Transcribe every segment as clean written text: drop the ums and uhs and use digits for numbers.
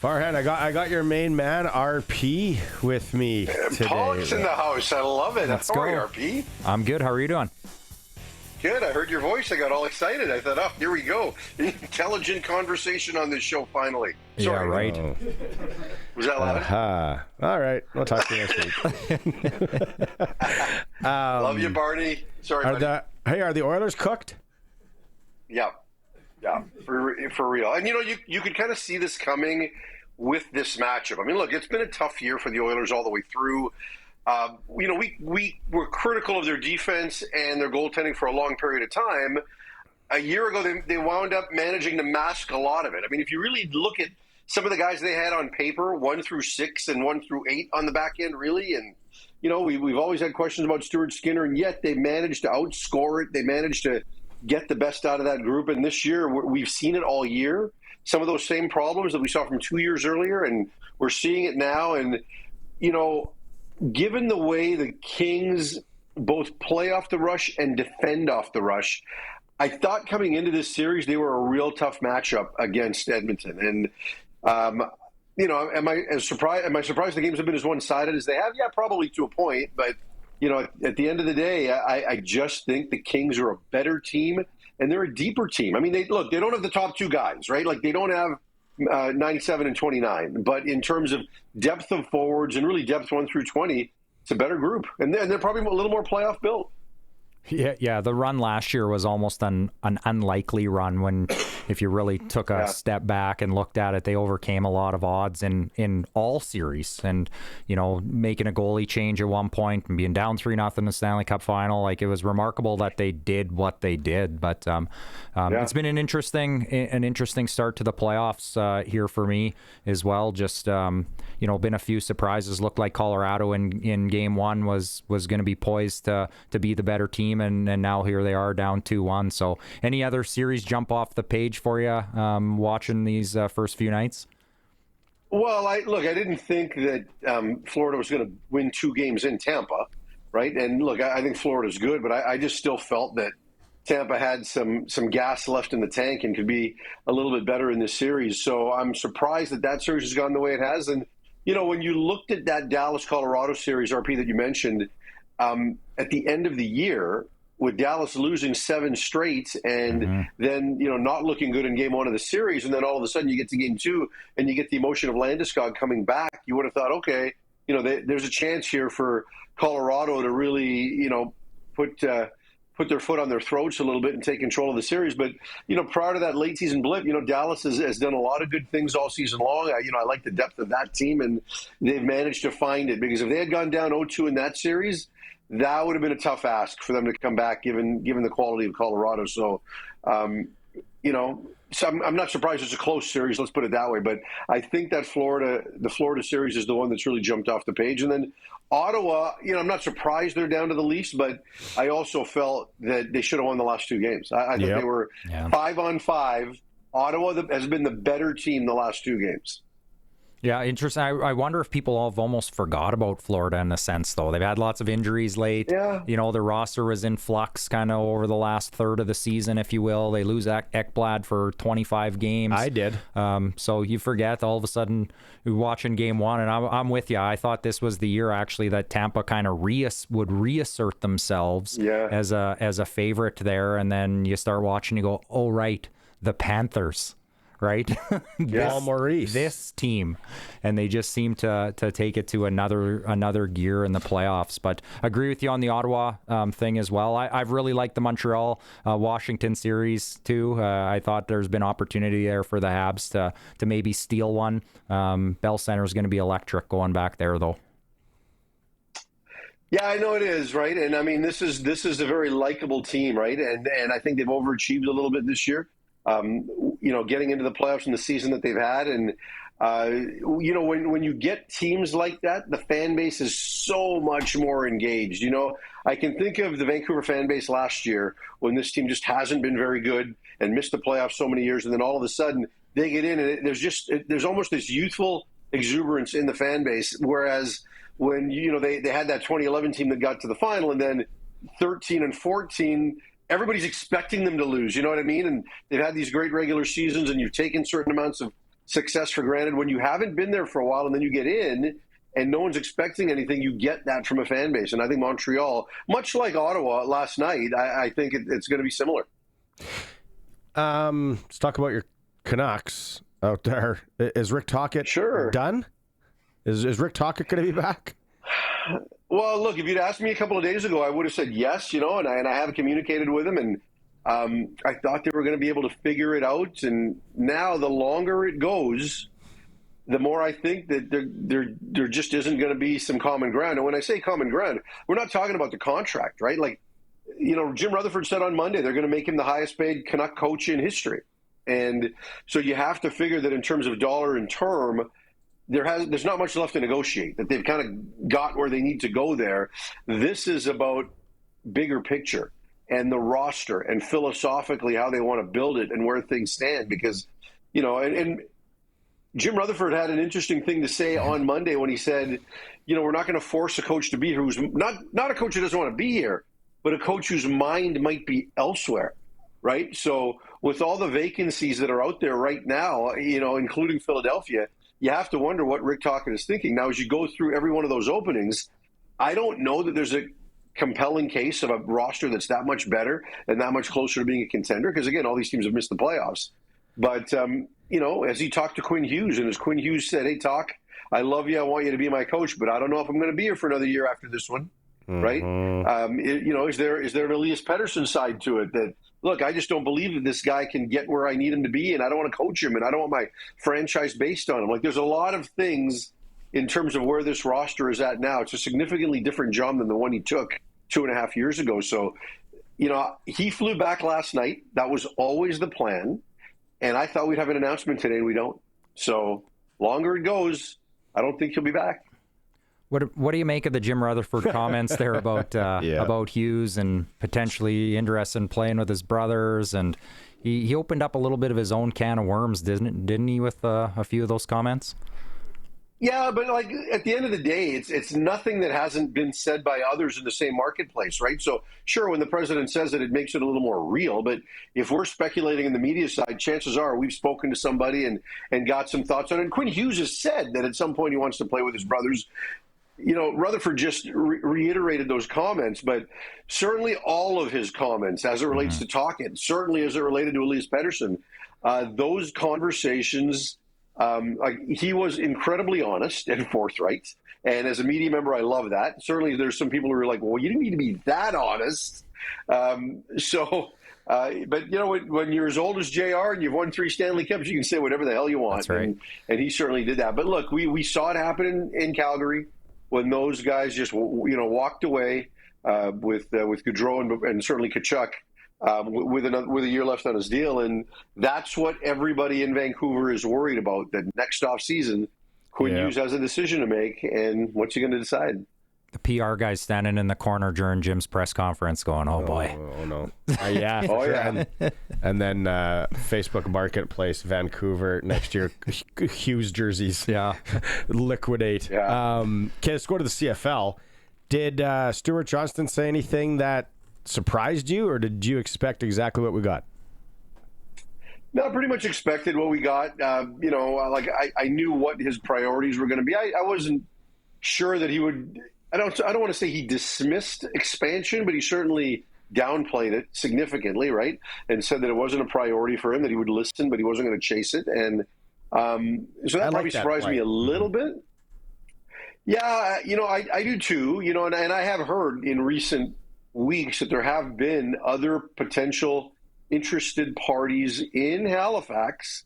Farhan, I got your main man, RP, with me today. Pollock's in the house. I love it. Let's How are go. you, RP? I'm good. How are you doing? Good. I heard your voice. I got all excited. I thought, oh, here we go. Intelligent conversation on this show, finally. Sorry. Yeah, right. Oh. Was that loud? All right. We'll talk to you next week. Love you, Barney. Sorry, buddy. Are the Oilers cooked? Yeah, for real. And you could kind of see this coming with this matchup. I mean, look, it's been a tough year for the Oilers all the way through. We were critical of their defense and their goaltending for a long period of time. A year ago, they wound up managing to mask a lot of it. I mean, if you really look at some of the guys they had on paper, 1 through 6 and 1 through 8 on the back end, really, and we've always had questions about Stuart Skinner, and yet they managed to outscore it. They managed to get the best out of that group. And this year, we've seen it all year. Some of those same problems that we saw from 2 years earlier, and we're seeing it now. And, given the way the Kings both play off the rush and defend off the rush, I thought coming into this series, they were a real tough matchup against Edmonton. And, am I surprised the games have been as one-sided as they have? Yeah, probably to a point. But, at the end of the day, I just think the Kings are a better team, and they're a deeper team. I mean, they don't have the top two guys, right? Like, they don't have 97 and 29. But in terms of depth of forwards and really depth 1 through 20, it's a better group. And they're probably a little more playoff built. Yeah. The run last year was almost an unlikely run when, if you really took a step back and looked at it, they overcame a lot of odds in all series. And, making a goalie change at one point and being down 3-0 in the Stanley Cup final, like, it was remarkable that they did what they did. But it's been an interesting start to the playoffs here for me as well. Just, been a few surprises. Looked like Colorado in game one was going to be poised to be the better team. And now here they are down 2-1. So any other series jump off the page for you watching these first few nights? Well, I didn't think that Florida was going to win 2 games in Tampa, right? And look, I think Florida's good, but I just still felt that Tampa had some gas left in the tank and could be a little bit better in this series. So I'm surprised that series has gone the way it has. And, when you looked at that Dallas-Colorado series, RP, that you mentioned, at the end of the year, with Dallas losing 7 straight and then, not looking good in game 1 of the series, and then all of a sudden you get to game 2 and you get the emotion of Landeskog coming back, you would have thought, okay, there's a chance here for Colorado to really, put their foot on their throats a little bit and take control of the series. But, prior to that late season blip, Dallas has done a lot of good things all season long. I like the depth of that team, and they've managed to find it, because if they had gone down 0-2 in that series, that would have been a tough ask for them to come back, given the quality of Colorado. So, so I'm not surprised it's a close series, let's put it that way. But I think that the Florida series is the one that's really jumped off the page. And then Ottawa, I'm not surprised they're down to the Leafs, but I also felt that they should have won the last 2 games. I thought they were 5-on-5. Ottawa has been the better team the last 2 games. Yeah, interesting. I wonder if people have almost forgot about Florida in a sense, though. They've had lots of injuries late. Yeah. Their roster was in flux kind of over the last third of the season, if you will. They lose Ekblad for 25 games. I did. So you forget all of a sudden watching game 1, and I'm with you. I thought this was the year, actually, that Tampa kind of would reassert themselves as a favorite there, and then you start watching, you go, oh, right, the Panthers. Right? This team. And they just seem to take it to another gear in the playoffs. But agree with you on the Ottawa thing as well. I've really liked the Montreal-Washington series too. I thought there's been opportunity there for the Habs to maybe steal one. Bell Center is going to be electric going back there, though. Yeah, I know it is, right? And I mean, this is a very likable team, right? And I think they've overachieved a little bit this year. Getting into the playoffs in the season that they've had. And, when you get teams like that, the fan base is so much more engaged. I can think of the Vancouver fan base last year when this team just hasn't been very good and missed the playoffs so many years. And then all of a sudden they get in, and there's almost this youthful exuberance in the fan base. Whereas when, they had that 2011 team that got to the final, and then 13 and 14, everybody's expecting them to lose, you know what I mean? And they've had these great regular seasons, and you've taken certain amounts of success for granted when you haven't been there for a while, and then you get in and no one's expecting anything. You get that from a fan base. And I think Montreal, much like Ottawa last night, I think it's going to be similar. Let's talk about your Canucks out there. Is Rick Tocchet done? Is Rick Tocchet going to be back? Well, look, if you'd asked me a couple of days ago, I would have said yes, and I have communicated with him, and I thought they were going to be able to figure it out. And now the longer it goes, the more I think that there just isn't going to be some common ground. And when I say common ground, we're not talking about the contract, right? Like, Jim Rutherford said on Monday, they're going to make him the highest paid Canuck coach in history. And so you have to figure that in terms of dollar and term, there's not much left to negotiate, that they've kind of got where they need to go there. This is about bigger picture and the roster and philosophically how they want to build it and where things stand. Because, and Jim Rutherford had an interesting thing to say on Monday when he said, we're not going to force a coach to be here who's not a coach who doesn't want to be here, but a coach whose mind might be elsewhere, right? So with all the vacancies that are out there right now, including Philadelphia, you have to wonder what Rick Tocchet is thinking. Now, as you go through every one of those openings, I don't know that there's a compelling case of a roster that's that much better and that much closer to being a contender, because, again, all these teams have missed the playoffs. But, as he talked to Quinn Hughes, and as Quinn Hughes said, hey, Toc, I love you. I want you to be my coach, but I don't know if I'm going to be here for another year after this one. Right? Is there an Elias Pettersson side to it that, look, I just don't believe that this guy can get where I need him to be, and I don't want to coach him, and I don't want my franchise based on him. Like, there's a lot of things in terms of where this roster is at now. It's a significantly different job than the one he took 2.5 years ago. So, he flew back last night. That was always the plan. And I thought we'd have an announcement today, and we don't. So, longer it goes, I don't think he'll be back. What do you make of the Jim Rutherford comments there about Hughes and potentially interested in playing with his brothers? And he opened up a little bit of his own can of worms, didn't he, with a few of those comments? Yeah, but like at the end of the day, it's nothing that hasn't been said by others in the same marketplace, right? So sure, when the president says it makes it a little more real. But if we're speculating in the media side, chances are we've spoken to somebody and got some thoughts on it. And Quinn Hughes has said that at some point he wants to play with his brothers. Rutherford just reiterated those comments, but certainly all of his comments as it relates to Tocchet, certainly as it related to Elias Pettersson, those conversations, he was incredibly honest and forthright. And as a media member, I love that. Certainly there's some people who are like, well, you didn't need to be that honest. But when you're as old as JR and you've won 3 Stanley Cups, you can say whatever the hell you want. That's right. And he certainly did that. But look, we saw it happen in Calgary when those guys just, walked away with Gaudreau and certainly Tkachuk with a year left on his deal. And that's what everybody in Vancouver is worried about, that next offseason, Quinn Hughes has a decision to make. And what's he going to decide? The PR guy's standing in the corner during Jim's press conference going, oh boy. Oh, no. Yeah. And then Facebook Marketplace, Vancouver, next year, Hughes jerseys. Yeah. Liquidate. Yeah. Okay, let's go to the CFL. Did Stewart Johnston say anything that surprised you, or did you expect exactly what we got? No, I pretty much expected what we got. I knew what his priorities were going to be. I wasn't sure that he would... I don't want to say he dismissed expansion, but he certainly downplayed it significantly, right? And said that it wasn't a priority for him, that he would listen, but he wasn't going to chase it. And so that probably surprised me a little bit. Yeah, I do too, and I have heard in recent weeks that there have been other potential interested parties in Halifax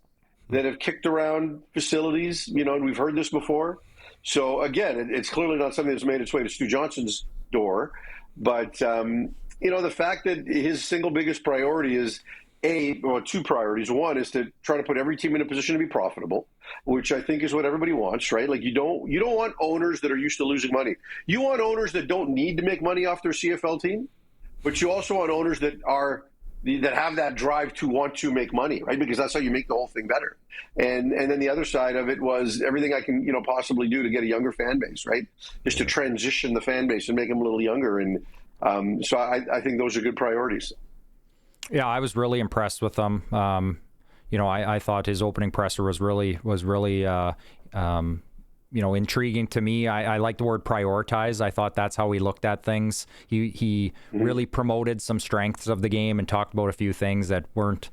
that have kicked around facilities, and we've heard this before. So, again, it's clearly not something that's made its way to Stu Johnston's door. But, the fact that his single biggest priority is, two priorities. One is to try to put every team in a position to be profitable, which I think is what everybody wants, right? Like, you don't want owners that are used to losing money. You want owners that don't need to make money off their CFL team, but you also want owners that have that drive to want to make money, right? Because that's how you make the whole thing better. And then the other side of it was everything I can, possibly do to get a younger fan base, right? Just to transition the fan base and make them a little younger. And so I think those are good priorities. Yeah, I was really impressed with them. I thought his opening presser was really intriguing to me. I like the word prioritize. I thought that's how he looked at things. He really promoted some strengths of the game and talked about a few things that weren't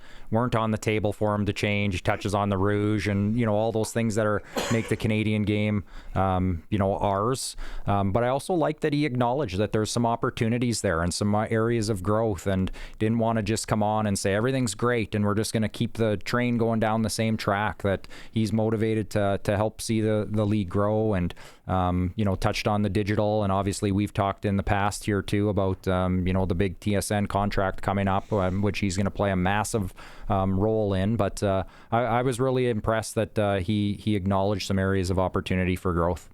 on the table for him to change. He touches on the rouge and, all those things that make the Canadian game, ours. But I also like that he acknowledged that there's some opportunities there and some areas of growth, and didn't want to just come on and say everything's great and we're just going to keep the train going down the same track. That he's motivated to help see the league grow, and touched on the digital. And obviously we've talked in the past here too about the big TSN contract coming up, which he's going to play a massive role in. But I was really impressed that he acknowledged some areas of opportunity for growth.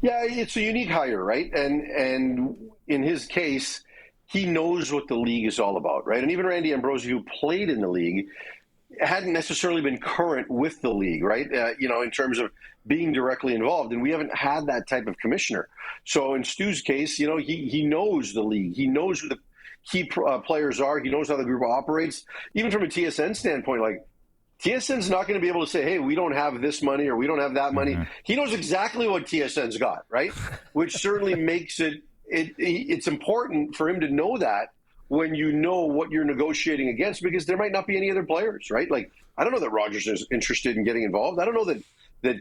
Yeah, it's a unique hire, right? And in his case, he knows what the league is all about, right? And even Randy Ambrosie, who played in the league, hadn't necessarily been current with the league, right? In terms of being directly involved. And we haven't had that type of commissioner. So in Stu's case, he knows the league. He knows who the key players are. He knows how the group operates. Even from a TSN standpoint, like, TSN's not going to be able to say, hey, we don't have this money or we don't have that money. Mm-hmm. He knows exactly what TSN's got, right? Which certainly makes it's important for him to know that when you know what you're negotiating against, because there might not be any other players, right? Like, I don't know that Rogers is interested in getting involved. I don't know that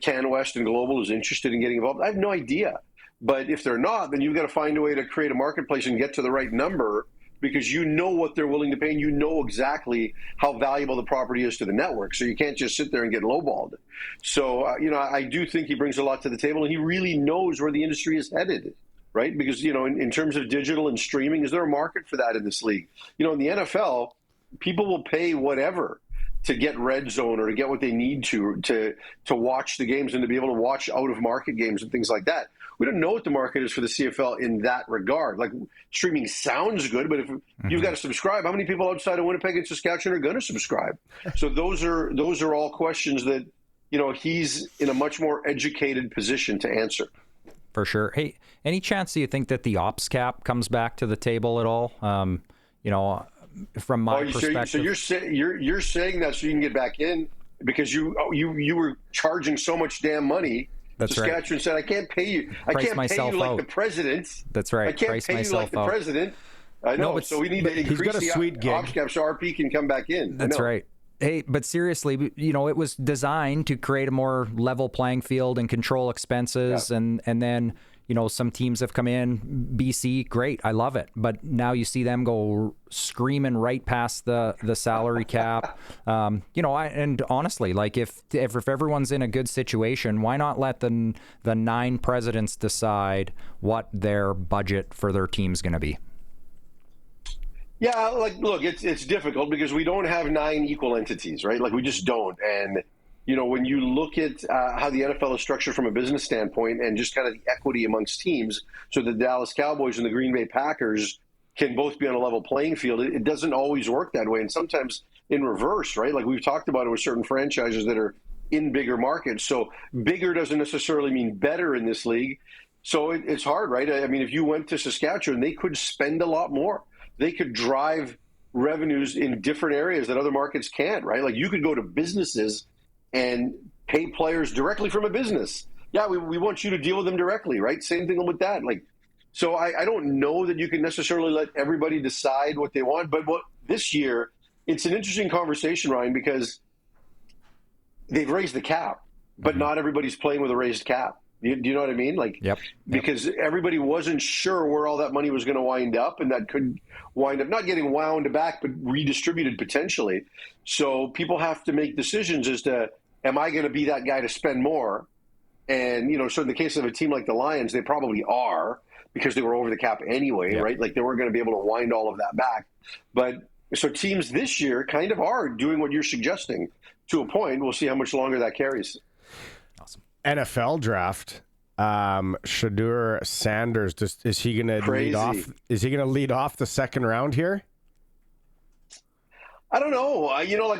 CanWest and Global is interested in getting involved. I have no idea. But if they're not, then you've got to find a way to create a marketplace and get to the right number, because you know what they're willing to pay and you know exactly how valuable the property is to the network. So you can't just sit there and get lowballed. So, I do think he brings a lot to the table, and he really knows where the industry is headed, right? Because, in terms of digital and streaming, is there a market for that in this league? In the NFL, people will pay whatever to get Red Zone or to get what they need to watch the games and to be able to watch out-of-market games and things like that. We don't know what the market is for the CFL in that regard. Like, streaming sounds good, but if you've got to subscribe, how many people outside of Winnipeg and Saskatchewan are going to subscribe? So those are all questions that, he's in a much more educated position to answer. For sure. Hey, any chance do you think that the ops cap comes back to the table at all? From my perspective. So you're saying that so you can get back in because you were charging so much damn money. That's Saskatchewan right. said, I can't pay you. I can't pay you like the president. That's right. I can't pay you like the president. I know. So we need to increase the ops cap so RP can come back in. That's right. Hey, but seriously, it was designed to create a more level playing field and control expenses. Yeah. And then, some teams have come in. BC, great. I love it. But now you see them go screaming right past the salary cap. And honestly, like if everyone's in a good situation, why not let the 9 presidents decide what their budget for their team's going to be? Yeah, look, it's difficult because we don't have 9 equal entities, right? Like, we just don't. And, when you look at how the NFL is structured from a business standpoint and just kind of the equity amongst teams, so the Dallas Cowboys and the Green Bay Packers can both be on a level playing field, it doesn't always work that way. And sometimes in reverse, right? Like we've talked about it with certain franchises that are in bigger markets. So bigger doesn't necessarily mean better in this league. So it's hard, right? I mean, if you went to Saskatchewan, they could spend a lot more. They could drive revenues in different areas that other markets can't, right? Like you could go to businesses and pay players directly from a business. Yeah, we want you to deal with them directly, right? Same thing with that. Like, so I don't know that you can necessarily let everybody decide what they want. But this year, it's an interesting conversation, Ryan, because they've raised the cap, but not everybody's playing with a raised cap. Do you know what I mean? Like, yep. Because everybody wasn't sure where all that money was going to wind up, and that could wind up not getting wound back, but redistributed potentially. So people have to make decisions as to, am I going to be that guy to spend more? And, so in the case of a team like the Lions, they probably are because they were over the cap anyway, yep. Right? Like they weren't going to be able to wind all of that back. But so teams this year kind of are doing what you're suggesting to a point. We'll see how much longer that carries. Awesome. NFL draft. Shedeur Sanders, is he going to lead off? Is he going to lead off the second round here? I don't know.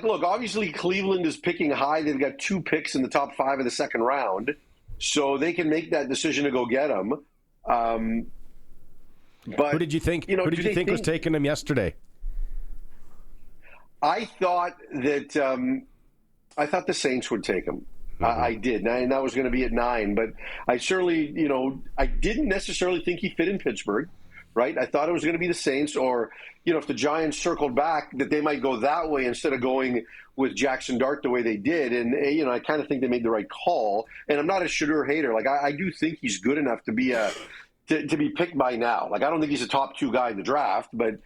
Look, obviously Cleveland is picking high. They've got 2 picks in the top 5 of the second round, so they can make that decision to go get him. But who did you think? Who did you think was taking him yesterday? I thought that I thought the Saints would take him. I did, and that was going to be at 9. But I certainly, I didn't necessarily think he fit in Pittsburgh, right? I thought it was going to be the Saints, or if the Giants circled back, that they might go that way instead of going with Jackson Dart the way they did. And I kind of think they made the right call. And I'm not a Shedeur hater. Like I do think he's good enough to be to be picked by now. Like I don't think he's a top 2 guy in the draft, but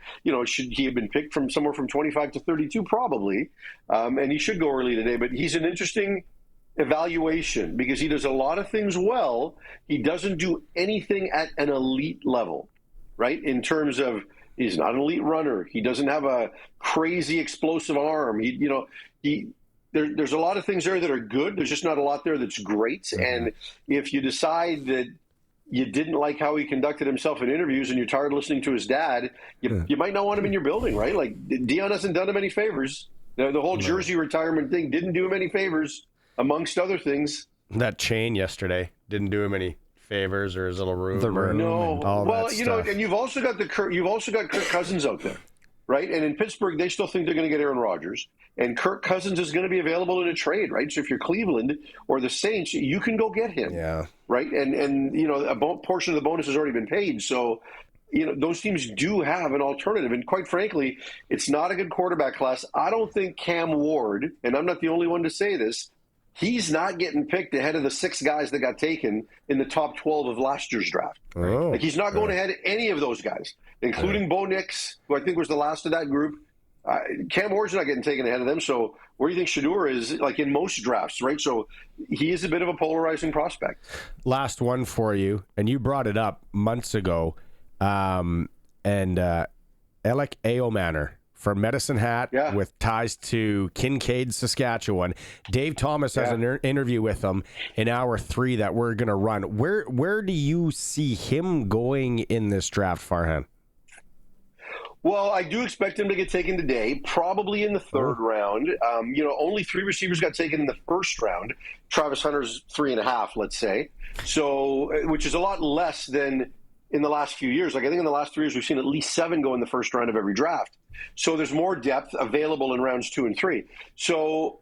should he have been picked from somewhere from 25 to 32? Probably, and he should go early today. But he's an interesting evaluation because he does a lot of things well. He doesn't do anything at an elite level, right? In terms of he's not an elite runner. He doesn't have a crazy explosive arm. There's a lot of things there that are good. There's just not a lot there that's great. Mm-hmm. And if you decide that you didn't like how he conducted himself in interviews and you're tired of listening to his dad, you might not want him in your building, right? Like Dion hasn't done him any favors. The whole jersey retirement thing didn't do him any favors, amongst other things. That chain yesterday didn't do him any favors, or his little room. No. All well, that stuff. And you've also got Kirk Cousins out there, right? And in Pittsburgh, they still think they're going to get Aaron Rodgers, and Kirk Cousins is going to be available in a trade, right? So if you're Cleveland or the Saints, you can go get him, right? And a portion of the bonus has already been paid, so those teams do have an alternative. And quite frankly, it's not a good quarterback class. I don't think Cam Ward, and I'm not the only one to say this, he's not getting picked ahead of the 6 guys that got taken in the top 12 of last year's draft. Like he's not going ahead of any of those guys, including Bo Nix, who I think was the last of that group. Cam Ward's not getting taken ahead of them. So where do you think Shedeur is, like in most drafts, right? So he is a bit of a polarizing prospect. Last one for you, and you brought it up months ago, and Alec Aomanor from Medicine Hat with ties to Kincaid, Saskatchewan. Dave Thomas has an interview with him in hour 3 that we're going to run. Where do you see him going in this draft, Farhan? Well, I do expect him to get taken today, probably in the 3rd round. Only 3 receivers got taken in the 1st round. Travis Hunter's 3.5, let's say. So, which is a lot less than in the last few years. Like I think in the last 3 years, we've seen at least 7 go in the 1st round of every draft. So there's more depth available in rounds 2 and 3. So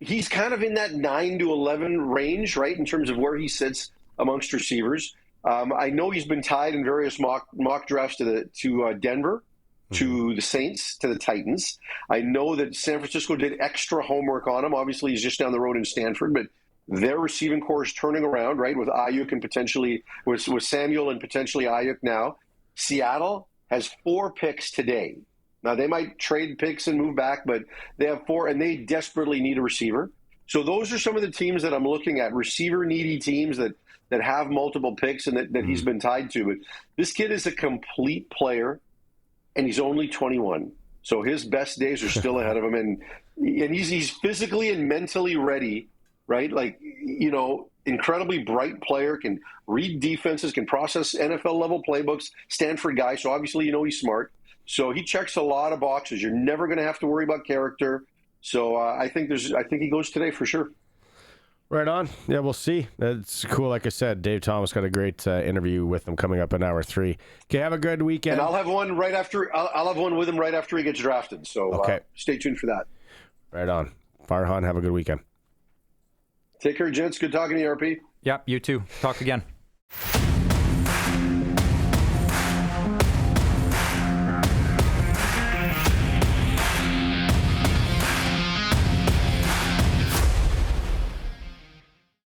he's kind of in that 9 to 11 range, right, in terms of where he sits amongst receivers. I know he's been tied in various mock drafts to Denver, to the Saints, to the Titans. I know that San Francisco did extra homework on him. Obviously, he's just down the road in Stanford, but their receiving core is turning around, right, with Ayuk and potentially with Samuel and potentially Ayuk now. Seattle has 4 picks today. Now, they might trade picks and move back, but they have 4, and they desperately need a receiver. So those are some of the teams that I'm looking at, receiver-needy teams that have multiple picks and that he's been tied to. But this kid is a complete player, and he's only 21. So his best days are still ahead of him, and he's physically and mentally ready, right? Like, incredibly bright player, can read defenses, can process NFL-level playbooks, Stanford guy, so obviously he's smart. So he checks a lot of boxes. You're never going to have to worry about character. So I think he goes today for sure. Right on. Yeah, we'll see. It's cool. Like I said, Dave Thomas got a great interview with him coming up in hour 3. Okay, have a good weekend. And I'll have one right after. I'll have one with him right after he gets drafted. So stay tuned for that. Right on. Farhan, have a good weekend. Take care, gents. Good talking to you, RP. Yep, you too. Talk again.